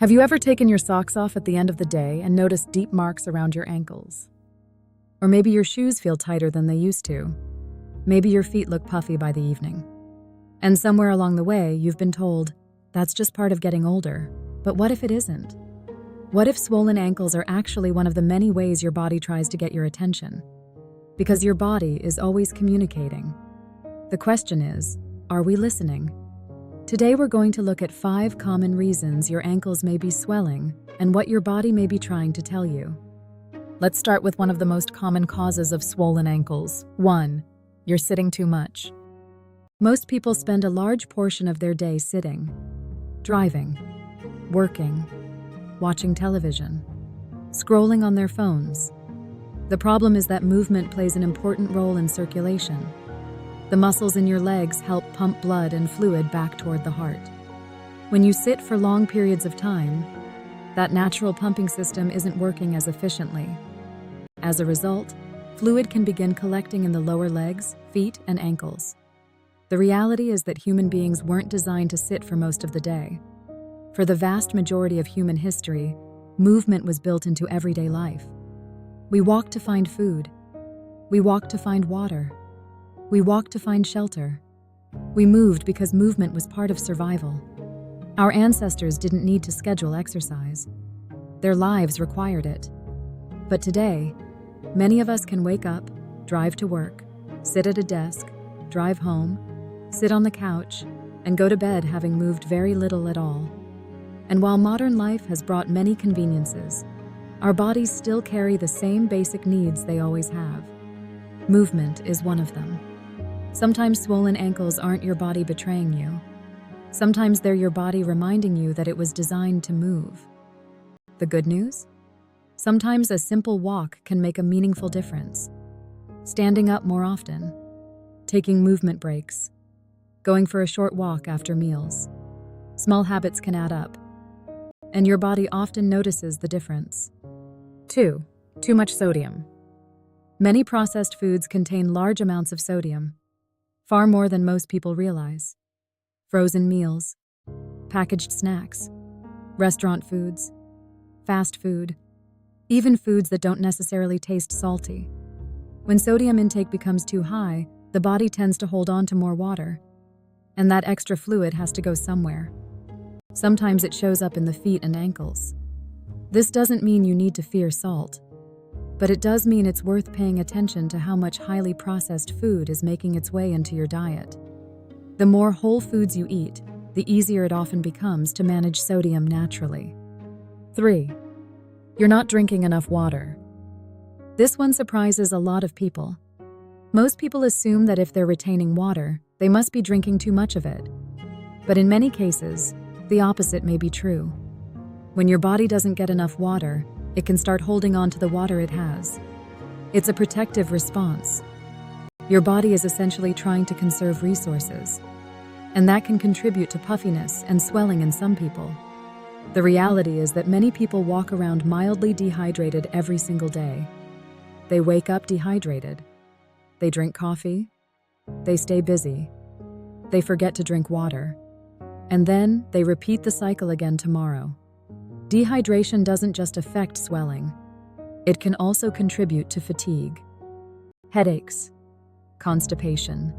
Have you ever taken your socks off at the end of the day and noticed deep marks around your ankles? Or maybe your shoes feel tighter than they used to. Maybe your feet look puffy by the evening. And somewhere along the way, you've been told, that's just part of getting older. But what if it isn't? What if swollen ankles are actually one of the many ways your body tries to get your attention? Because your body is always communicating. The question is, are we listening? Today we're going to look at 5 common reasons your ankles may be swelling and what your body may be trying to tell you. Let's start with one of the most common causes of swollen ankles. 1. You're sitting too much. Most people spend a large portion of their day sitting, driving, working, watching television, scrolling on their phones. The problem is that movement plays an important role in circulation. The muscles in your legs help pump blood and fluid back toward the heart. When you sit for long periods of time, that natural pumping system isn't working as efficiently. As a result, fluid can begin collecting in the lower legs, feet, and ankles. The reality is that human beings weren't designed to sit for most of the day. For the vast majority of human history, movement was built into everyday life. We walked to find food. We walked to find water. We walked to find shelter. We moved because movement was part of survival. Our ancestors didn't need to schedule exercise. Their lives required it. But today, many of us can wake up, drive to work, sit at a desk, drive home, sit on the couch, and go to bed having moved very little at all. And while modern life has brought many conveniences, our bodies still carry the same basic needs they always have. Movement is one of them. Sometimes swollen ankles aren't your body betraying you. Sometimes they're your body reminding you that it was designed to move. The good news? Sometimes a simple walk can make a meaningful difference. Standing up more often, taking movement breaks, going for a short walk after meals. Small habits can add up, and your body often notices the difference. 2. Too much sodium. Many processed foods contain large amounts of sodium, far more than most people realize. Frozen meals, packaged snacks, restaurant foods, fast food, even foods that don't necessarily taste salty. When sodium intake becomes too high, the body tends to hold on to more water, and that extra fluid has to go somewhere. Sometimes it shows up in the feet and ankles. This doesn't mean you need to fear salt, but it does mean it's worth paying attention to how much highly processed food is making its way into your diet. The more whole foods you eat, the easier it often becomes to manage sodium naturally. 3. You're not drinking enough water. This one surprises a lot of people. Most people assume that if they're retaining water, they must be drinking too much of it. But in many cases, the opposite may be true. When your body doesn't get enough water, it can start holding on to the water it has. It's a protective response. Your body is essentially trying to conserve resources, and that can contribute to puffiness and swelling in some people. The reality is that many people walk around mildly dehydrated every single day. They wake up dehydrated. They drink coffee. They stay busy. They forget to drink water. And then they repeat the cycle again tomorrow. Dehydration doesn't just affect swelling. It can also contribute to fatigue, headaches, constipation,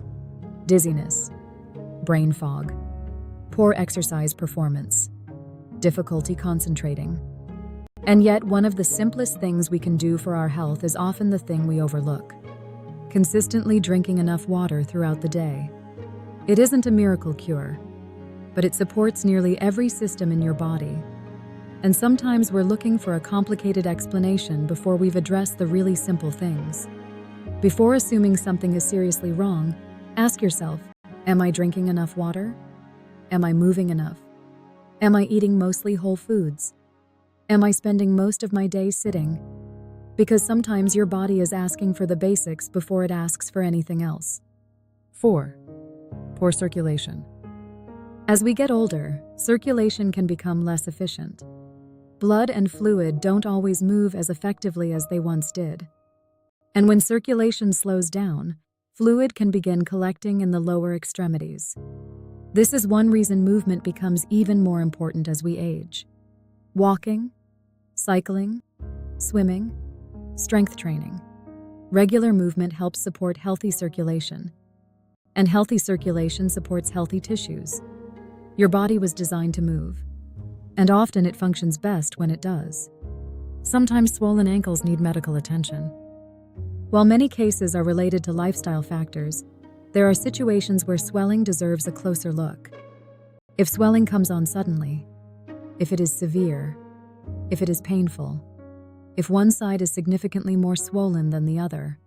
dizziness, brain fog, poor exercise performance, difficulty concentrating. And yet, one of the simplest things we can do for our health is often the thing we overlook: consistently drinking enough water throughout the day. It isn't a miracle cure, but it supports nearly every system in your body. And sometimes we're looking for a complicated explanation before we've addressed the really simple things. Before assuming something is seriously wrong, ask yourself, am I drinking enough water? Am I moving enough? Am I eating mostly whole foods? Am I spending most of my day sitting? Because sometimes your body is asking for the basics before it asks for anything else. 4. Poor circulation. As we get older, circulation can become less efficient. Blood and fluid don't always move as effectively as they once did. And when circulation slows down, fluid can begin collecting in the lower extremities. This is one reason movement becomes even more important as we age. Walking, cycling, swimming, strength training. Regular movement helps support healthy circulation, and healthy circulation supports healthy tissues. Your body was designed to move, and often it functions best when it does. Sometimes swollen ankles need medical attention. While many cases are related to lifestyle factors, there are situations where swelling deserves a closer look. If swelling comes on suddenly, if it is severe, if it is painful, if one side is significantly more swollen than the other,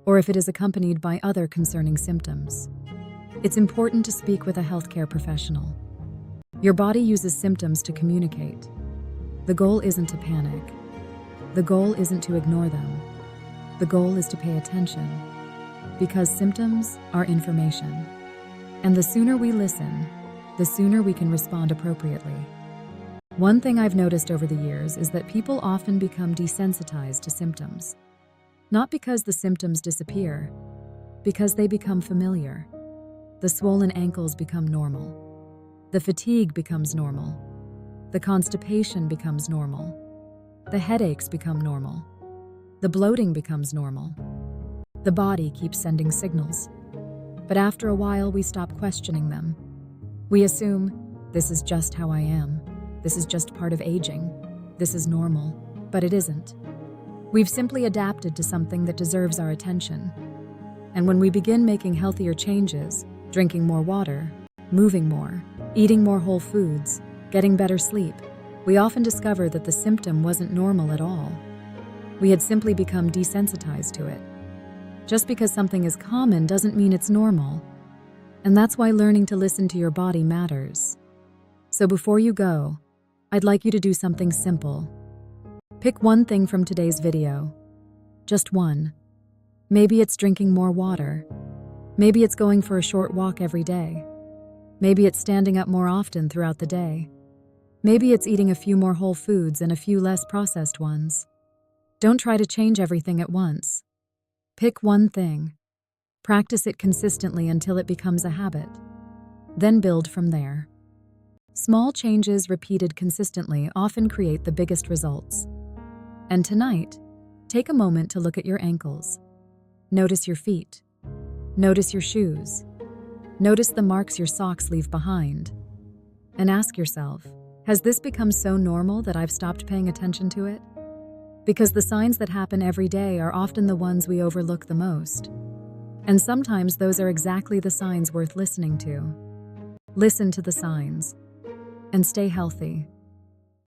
or if it is accompanied by other concerning symptoms, it's important to speak with a healthcare professional. Your body uses symptoms to communicate. The goal isn't to panic. The goal isn't to ignore them. The goal is to pay attention, because symptoms are information. And the sooner we listen, the sooner we can respond appropriately. One thing I've noticed over the years is that people often become desensitized to symptoms. Not because the symptoms disappear, because they become familiar. The swollen ankles become normal. The fatigue becomes normal. The constipation becomes normal. The headaches become normal. The bloating becomes normal. The body keeps sending signals. But after a while, we stop questioning them. We assume, this is just how I am. This is just part of aging. This is normal. But it isn't. We've simply adapted to something that deserves our attention. And when we begin making healthier changes, drinking more water, moving more, eating more whole foods, getting better sleep, we often discover that the symptom wasn't normal at all. We had simply become desensitized to it. Just because something is common doesn't mean it's normal. And that's why learning to listen to your body matters. So before you go, I'd like you to do something simple. Pick one thing from today's video. Just one. Maybe it's drinking more water. Maybe it's going for a short walk every day. Maybe it's standing up more often throughout the day. Maybe it's eating a few more whole foods and a few less processed ones. Don't try to change everything at once. Pick one thing. Practice it consistently until it becomes a habit. Then build from there. Small changes repeated consistently often create the biggest results. And tonight, take a moment to look at your ankles. Notice your feet. Notice your shoes. Notice the marks your socks leave behind. And ask yourself, has this become so normal that I've stopped paying attention to it? Because the signs that happen every day are often the ones we overlook the most. And sometimes those are exactly the signs worth listening to. Listen to the signs. And stay healthy.